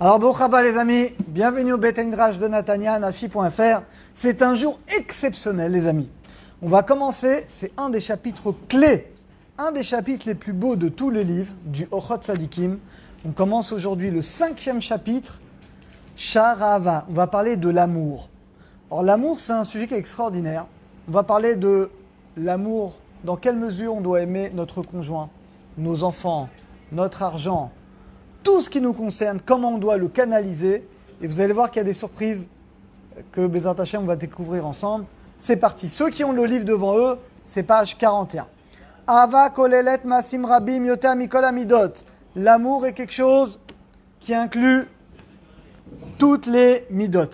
Alors, Bochaba les amis, bienvenue au Bet Midrash de Natania, nafi.fr. C'est un jour exceptionnel les amis. On va commencer, c'est un des chapitres clés, un des chapitres les plus beaux de tous les livres du Ochot Tzadikim. On commence aujourd'hui le 5e chapitre, Sharava. On va parler de l'amour. Alors l'amour c'est un sujet qui est extraordinaire. On va parler de l'amour, dans quelle mesure on doit aimer notre conjoint, nos enfants, notre argent, tout ce qui nous concerne, comment on doit le canaliser. Et vous allez voir qu'il y a des surprises que Bezrat Hashem on va découvrir ensemble. C'est parti. Ceux qui ont le livre devant eux, c'est page 41. Ava kolelet masim rabim yoter mikol amidot. L'amour est quelque chose qui inclut toutes les midot.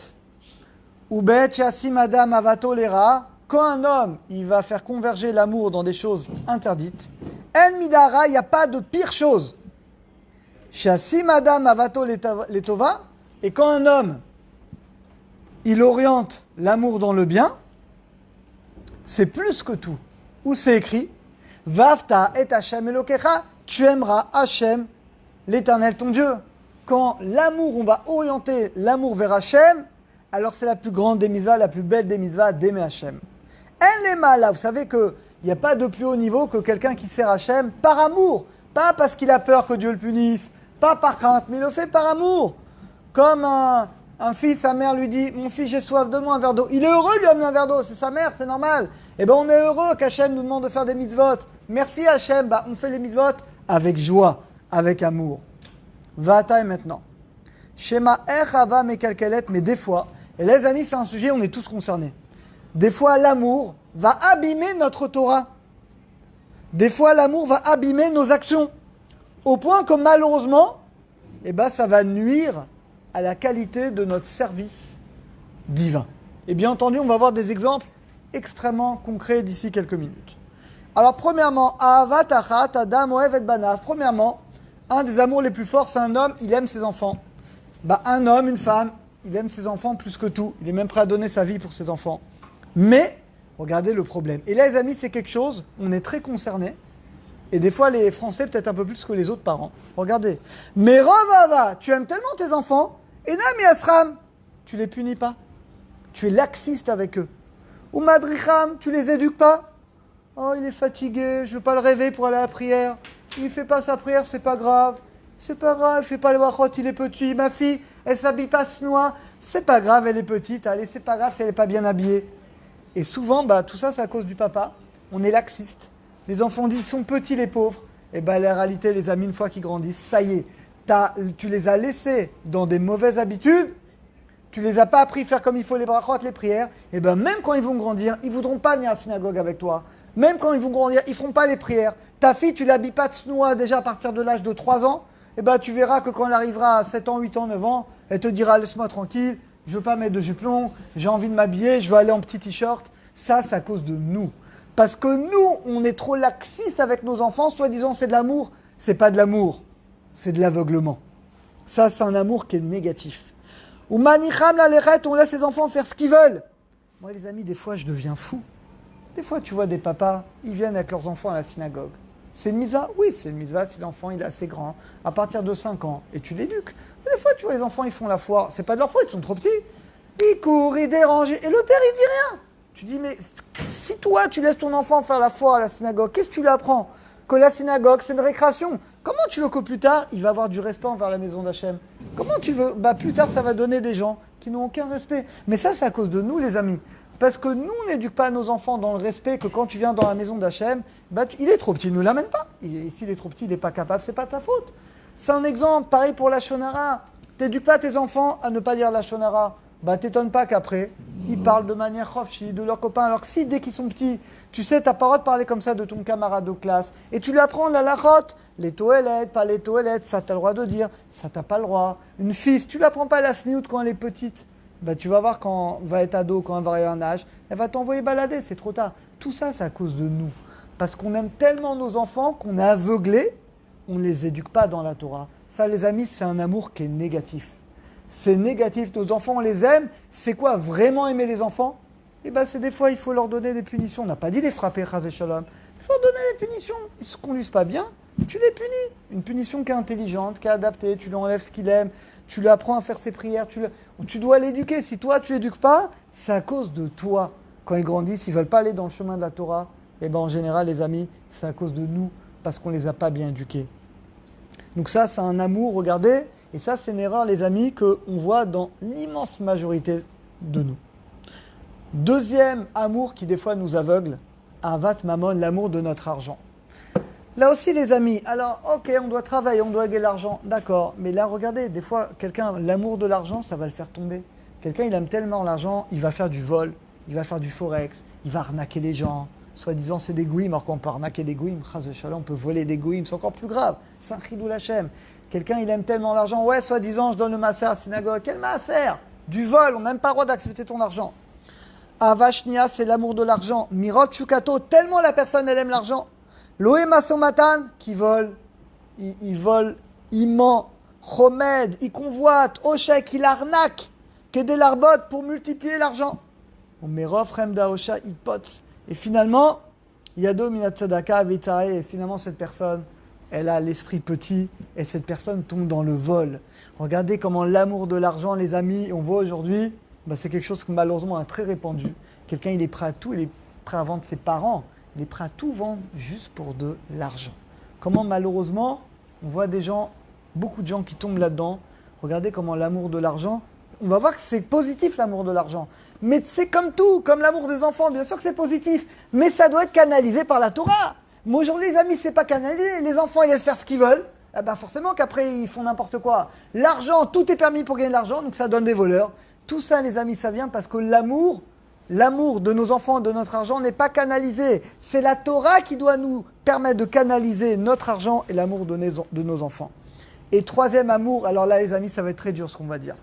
Ubet shasim adam avato lera. Quand un homme il va faire converger l'amour dans des choses interdites, en midara, il n'y a pas de pire chose. Shasim adam avato letova. Et quand un homme il oriente l'amour dans le bien, c'est plus que tout. Où c'est écrit Vavta et Hashem Elokecha, tu aimeras Hashem, l'Éternel ton Dieu. Quand l'amour, on va orienter l'amour vers Hashem, alors c'est la plus grande des mitzvahs, la plus belle des mitzvahs d'aimer Hashem. En les malas, vous savez qu'il n'y a pas de plus haut niveau que quelqu'un qui sert Hashem par amour, pas parce qu'il a peur que Dieu le punisse, pas par crainte, mais il le fait par amour. Comme un fils, sa mère lui dit « Mon fils, j'ai soif, donne-moi un verre d'eau ». Il est heureux de lui amener un verre d'eau, c'est sa mère, c'est normal. Eh bien, on est heureux qu'Hachem nous demande de faire des mitzvot. Merci Hachem, on fait les mitzvot avec joie, avec amour. Vataï maintenant. Shema echava mekalkelet, mais des fois, et les amis, c'est un sujet, on est tous concernés. Des fois, l'amour va abîmer notre Torah. Des fois, l'amour va abîmer nos actions. Au point que malheureusement, ça va nuire à la qualité de notre service divin. Et bien entendu, on va voir des exemples extrêmement concrets d'ici quelques minutes. Alors premièrement, Ahavat Achat Adam Ohev et Banav. Premièrement, un des amours les plus forts, c'est un homme, il aime ses enfants. Un homme, une femme, il aime ses enfants plus que tout. Il est même prêt à donner sa vie pour ses enfants. Mais, regardez le problème. Et là, les amis, c'est quelque chose, on est très concernés. Et des fois, les Français, peut-être un peu plus que les autres parents. Regardez. Mais Rovava, tu aimes tellement tes enfants. Et Nam Yasram, tu les punis pas. Tu es laxiste avec eux. Ou Madricham, tu les éduques pas. Oh, il est fatigué, je ne veux pas le rêver pour aller à la prière. Il ne fait pas sa prière, c'est pas grave. C'est pas grave, il ne fait pas le brachot, il est petit. Ma fille, elle s'habille pas ce noir. C'est pas grave, elle est petite. Allez, c'est pas grave si elle n'est pas bien habillée. Et souvent, tout ça, c'est à cause du papa. On est laxiste. Les enfants disent, ils sont petits les pauvres. Et la réalité, les amis, une fois qu'ils grandissent, ça y est. Tu les as laissés dans des mauvaises habitudes. Tu les as pas appris à faire comme il faut les brachot, les prières. Et même quand ils vont grandir, ils voudront pas venir à la synagogue avec toi. Même quand ils vont grandir, ils feront pas les prières. Ta fille, tu l'habilles pas de tsnoua déjà à partir de l'âge de 3 ans. Tu verras que quand elle arrivera à 7 ans, 8 ans, 9 ans, elle te dira, laisse-moi tranquille, je veux pas mettre de juplon, j'ai envie de m'habiller, je veux aller en petit t-shirt. Ça, c'est à cause de nous. Parce que nous, on est trop laxistes avec nos enfants, soi-disant c'est de l'amour. C'est pas de l'amour, c'est de l'aveuglement. Ça, c'est un amour qui est négatif. Ou manicham la leret, on laisse les enfants faire ce qu'ils veulent. Moi, les amis, des fois, je deviens fou. Des fois, tu vois des papas, ils viennent avec leurs enfants à la synagogue. C'est une mitzvah? Oui, c'est une mitzvah si l'enfant il est assez grand, à partir de 5 ans, et tu l'éduques. Mais des fois, tu vois les enfants, ils font la foire. C'est pas de leur faute, ils sont trop petits. Ils courent, ils dérangent, et le père, il dit rien. Tu dis, mais si toi, tu laisses ton enfant faire la foire à la synagogue, qu'est-ce que tu lui apprends? Que la synagogue, c'est une récréation. Comment tu veux que plus tard, il va avoir du respect envers la maison d'Hachem? Comment tu veux? Plus tard, ça va donner des gens qui n'ont aucun respect. Mais ça, c'est à cause de nous, les amis. Parce que nous, on n'éduque pas nos enfants dans le respect que quand tu viens dans la maison d'Hachem, il est trop petit, ne l'amène pas. S'il est trop petit, il n'est pas capable, c'est pas ta faute. C'est un exemple, pareil pour la shonara. Tu n'éduques pas tes enfants à ne pas dire la shonara. T'étonnes pas qu'après, ils parlent de manière chofchi, de leurs copains. Alors que si, dès qu'ils sont petits, tu sais, t'as pas le droit de parler comme ça de ton camarade de classe, et tu lui apprends la lachot, les toilettes, pas les toilettes, ça t'as le droit de dire, ça t'as pas le droit. Une fille, si tu l'apprends pas la sniout quand elle est petite, tu vas voir quand elle va être ado, quand elle va avoir un âge, elle va t'envoyer balader, c'est trop tard. Tout ça, c'est à cause de nous. Parce qu'on aime tellement nos enfants qu'on est aveuglés, on ne les éduque pas dans la Torah. Ça, les amis, c'est un amour qui est négatif. C'est négatif, nos enfants, on les aime. C'est quoi vraiment aimer les enfants? C'est des fois, il faut leur donner des punitions. On n'a pas dit les frapper, chas et shalom. Il faut leur donner des punitions. Ils ne se conduisent pas bien, tu les punis. Une punition qui est intelligente, qui est adaptée, tu lui enlèves ce qu'il aime. tu lui apprends à faire ses prières, tu dois l'éduquer. Si toi, tu l'éduques pas, c'est à cause de toi. Quand ils grandissent, ils ne veulent pas aller dans le chemin de la Torah. Et bien en général, les amis, c'est à cause de nous, parce qu'on ne les a pas bien éduqués. Donc ça, c'est un amour, regardez, et ça, c'est une erreur, les amis, qu'on voit dans l'immense majorité de nous. Deuxième amour qui, des fois, nous aveugle, Avat Mammon, l'amour de notre argent. Là aussi, les amis, alors, ok, on doit travailler, on doit gagner l'argent, d'accord, mais là, regardez, des fois, quelqu'un, l'amour de l'argent, ça va le faire tomber. Quelqu'un, il aime tellement l'argent, il va faire du vol, il va faire du forex, il va arnaquer les gens. Soi-disant, c'est des goïms, alors qu'on peut arnaquer des goïms, on peut voler des goïms, c'est encore plus grave. C'est un chidou lachem. Quelqu'un, il aime tellement l'argent, ouais, soi-disant, je donne le maaser à la synagogue. Quel maaser? Du vol, on n'a même pas le droit d'accepter ton argent. Avashnia, c'est l'amour de l'argent. Mirot Chukato, tellement la personne, elle aime l'argent. Loé Masomatan, qui vole, il vole, il ment, Chomed, il convoite, Oshek, il arnaque, Kedé l'arbot pour multiplier l'argent. Merov, Remda, Osha, il pote. Et finalement, Yado Minatzadaka Avitae, et finalement cette personne, elle a l'esprit petit, et cette personne tombe dans le vol. Regardez comment l'amour de l'argent, les amis, on voit aujourd'hui, c'est quelque chose que malheureusement est très répandu. Quelqu'un, il est prêt à tout, il est prêt à vendre ses parents, il est prêt à tout vendre juste pour de l'argent. Comment malheureusement, on voit des gens, beaucoup de gens qui tombent là-dedans. Regardez comment l'amour de l'argent, on va voir que c'est positif l'amour de l'argent. Mais c'est comme tout, comme l'amour des enfants, bien sûr que c'est positif, mais ça doit être canalisé par la Torah. Mais aujourd'hui, les amis, c'est pas canalisé. Les enfants, ils laissent faire ce qu'ils veulent. Eh ben forcément qu'après, ils font n'importe quoi. L'argent, tout est permis pour gagner de l'argent, donc ça donne des voleurs. Tout ça, les amis, ça vient parce que l'amour de nos enfants, de notre argent n'est pas canalisé. C'est la Torah qui doit nous permettre de canaliser notre argent et l'amour de nos enfants. Et troisième amour, alors là, les amis, ça va être très dur ce qu'on va dire.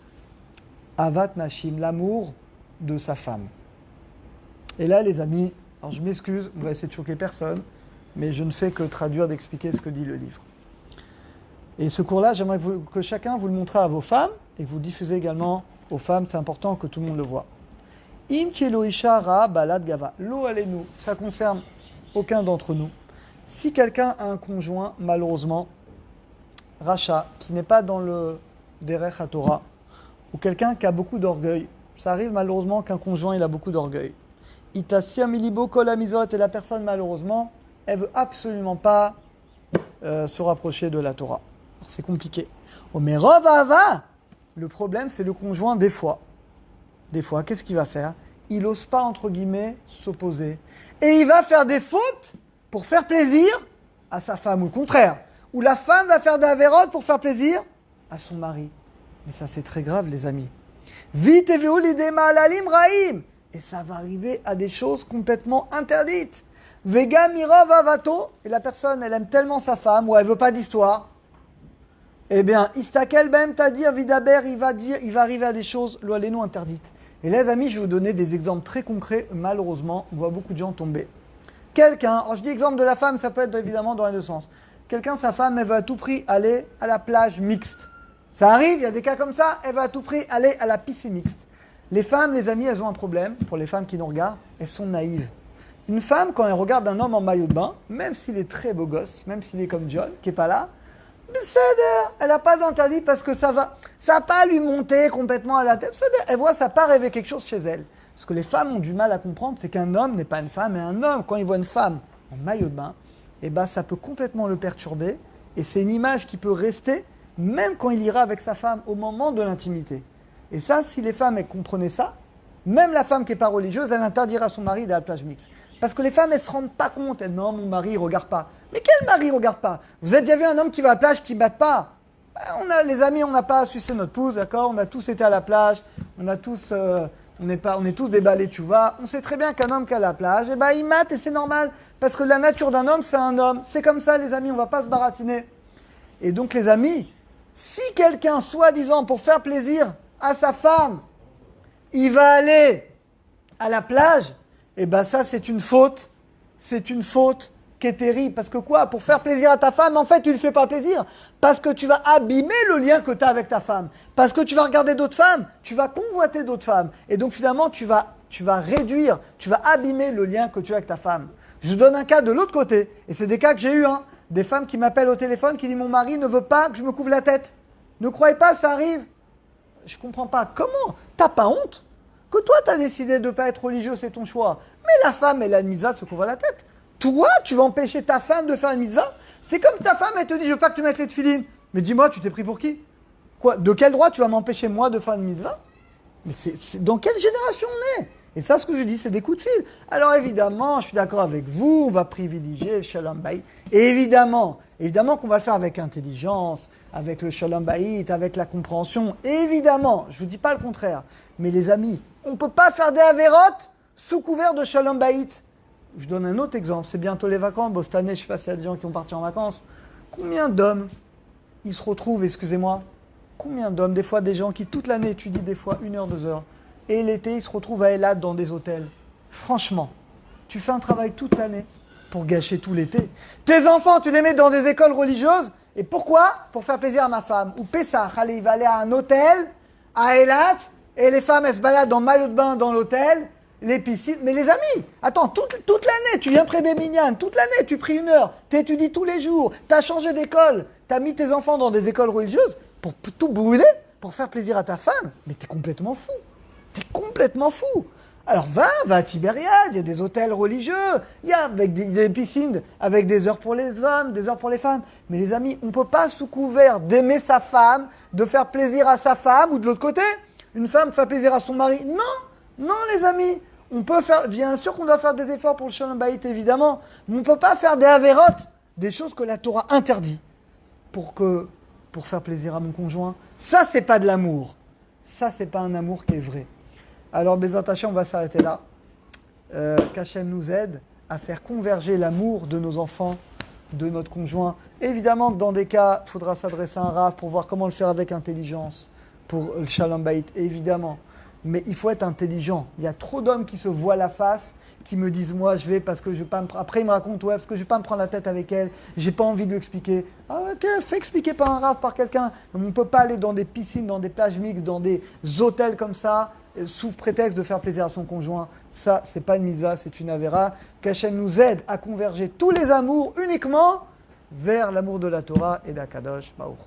Avat Nashim, l'amour de sa femme. Et là, les amis, alors je m'excuse, on va essayer de choquer personne, mais je ne fais que traduire, d'expliquer ce que dit le livre. Et ce cours-là, j'aimerais que chacun vous le montre à vos femmes et que vous le diffusez également aux femmes, c'est important que tout le monde le voit. Im Cheloisha Ra Balad Gava. Lo alenu, ça concerne aucun d'entre nous. Si quelqu'un a un conjoint, malheureusement, Racha, qui n'est pas dans le Derech HaTorah, ou quelqu'un qui a beaucoup d'orgueil, ça arrive malheureusement qu'un conjoint il a beaucoup d'orgueil. Itasia milibo kol amizot, et la personne malheureusement, elle veut absolument pas se rapprocher de la Torah. Alors, c'est compliqué. Omerov ava, le problème c'est le conjoint des fois. Des fois, qu'est-ce qu'il va faire? Il n'ose pas entre guillemets s'opposer. Et il va faire des fautes pour faire plaisir à sa femme, ou le contraire. Ou la femme va faire des avérotes pour faire plaisir à son mari. Mais ça c'est très grave les amis. Vite et rahim. Et ça va arriver à des choses complètement interdites. Vega mirov avato. Et la personne, elle aime tellement sa femme, ou elle veut pas d'histoire. Eh bien, istakel ben tadir vidaber, il va arriver à des choses, loaléno interdites. Et là, les amis, je vais vous donner des exemples très concrets. Malheureusement, on voit beaucoup de gens tomber. Quelqu'un, alors je dis exemple de la femme, ça peut être évidemment dans les deux sens. Quelqu'un, sa femme, elle veut à tout prix aller à la plage mixte. Ça arrive, il y a des cas comme ça, elle va à tout prix aller à la piscine mixte. Les femmes, les amis, elles ont un problème, pour les femmes qui nous regardent, elles sont naïves. Une femme, quand elle regarde un homme en maillot de bain, même s'il est très beau gosse, même s'il est comme John, qui n'est pas là, elle n'a pas d'interdit parce que ça va pas lui monter complètement à la tête. Elle voit, ça pas rêver quelque chose chez elle. Ce que les femmes ont du mal à comprendre, c'est qu'un homme n'est pas une femme, mais un homme, quand il voit une femme en maillot de bain, eh ben, ça peut complètement le perturber. Et c'est une image qui peut rester, même quand il ira avec sa femme au moment de l'intimité. Et ça, si les femmes, elles comprenaient ça, même la femme qui n'est pas religieuse, elle interdira à son mari d'aller à la plage mixte. Parce que les femmes, elles ne se rendent pas compte. Elles, non, mon mari, il ne regarde pas. Mais quel mari ne regarde pas? Vous avez déjà vu un homme qui va à la plage qui ne batte pas? Les amis, on n'a pas sucé notre pouce, d'accord? On a tous été à la plage, on est tous déballés, tu vois. On sait très bien qu'un homme qui est à la plage, eh ben, il mate et c'est normal. Parce que la nature d'un homme, c'est un homme. C'est comme ça, les amis, on ne va pas se baratiner. Et donc, les amis, si quelqu'un, soi-disant, pour faire plaisir à sa femme, il va aller à la plage, et bien ça c'est une faute qui est terrible. Parce que quoi? Pour faire plaisir à ta femme, en fait tu ne lui fais pas plaisir. Parce que tu vas abîmer le lien que tu as avec ta femme. Parce que tu vas regarder d'autres femmes, tu vas convoiter d'autres femmes. Et donc finalement tu vas réduire, tu vas abîmer le lien que tu as avec ta femme. Je vous donne un cas de l'autre côté. Et c'est des cas que j'ai eu, des femmes qui m'appellent au téléphone, qui disent mon mari ne veut pas que je me couvre la tête. Ne croyez pas, ça arrive. Je comprends pas. Comment? T'as pas honte? Que toi, tu as décidé de ne pas être religieux, c'est ton choix. Mais la femme, elle a une mitzvah, se couvre la tête. Toi, tu vas empêcher ta femme de faire une mitzvah? C'est comme ta femme, elle te dit, je veux pas que tu mettes les tefilines. Mais dis-moi, tu t'es pris pour qui? Quoi? De quel droit tu vas m'empêcher, moi, de faire une mitzvah? Mais dans quelle génération on est? Et ça, ce que je dis, c'est des coups de fil. Alors évidemment, je suis d'accord avec vous, on va privilégier le Shalom Bayit. Et évidemment qu'on va le faire avec intelligence, avec le Shalom Bayit, avec la compréhension. Évidemment, je ne vous dis pas le contraire. Mais les amis, on ne peut pas faire des avérotes sous couvert de Shalom Bayit. Je donne un autre exemple, c'est bientôt les vacances. Bon, cette année, je ne sais pas s'il y a des gens qui ont parti en vacances. Combien d'hommes, ils se retrouvent, excusez-moi, combien d'hommes, des fois des gens qui toute l'année étudient, des fois 1 heure, 2 heures, et l'été, ils se retrouvent à Eilat dans des hôtels. Franchement, tu fais un travail toute l'année pour gâcher tout l'été. Tes enfants, tu les mets dans des écoles religieuses, et pourquoi? Pour faire plaisir à ma femme. Ou Pessah, allez, il va aller à un hôtel, à Eilat, et les femmes, elles se baladent en maillot de bain dans l'hôtel, les piscines. Mais les amis, attends, toute l'année, tu viens près Bémignan, toute l'année, tu pries 1 heure, tu étudies tous les jours, tu as changé d'école, tu as mis tes enfants dans des écoles religieuses pour tout brûler, pour faire plaisir à ta femme. Mais tu es complètement fou. T'es complètement fou. Alors va à Tibériade, il y a des hôtels religieux, il y a avec des piscines avec des heures pour les hommes, des heures pour les femmes. Mais les amis, on ne peut pas sous couvert d'aimer sa femme, de faire plaisir à sa femme, ou de l'autre côté, une femme fait plaisir à son mari. Non les amis, on peut faire, bien sûr qu'on doit faire des efforts pour le Shalom Bayit évidemment, mais on ne peut pas faire des avérotes, des choses que la Torah interdit pour faire plaisir à mon conjoint. Ça, c'est pas de l'amour. Ça, c'est pas un amour qui est vrai. Alors, Bezat Hashem, on va s'arrêter là. Qu'Hachem nous aide à faire converger l'amour de nos enfants, de notre conjoint. Évidemment que dans des cas, il faudra s'adresser à un rav pour voir comment le faire avec intelligence, pour le Shalom Bayit, évidemment. Mais il faut être intelligent. Il y a trop d'hommes qui se voient la face, qui me disent, moi, je vais parce que je vais pas me... Après, ils me racontent, ouais, parce que je vais pas me prendre la tête avec elle, j'ai pas envie de lui expliquer. Ah, ok, fais expliquer par un rav, par quelqu'un. On ne peut pas aller dans des piscines, dans des plages mixtes, dans des hôtels comme ça, sous prétexte de faire plaisir à son conjoint. Ça, c'est pas une mitzvah, c'est une avéra. Qu'Hachem nous aide à converger tous les amours uniquement vers l'amour de la Torah et d'Akadosh Baruch.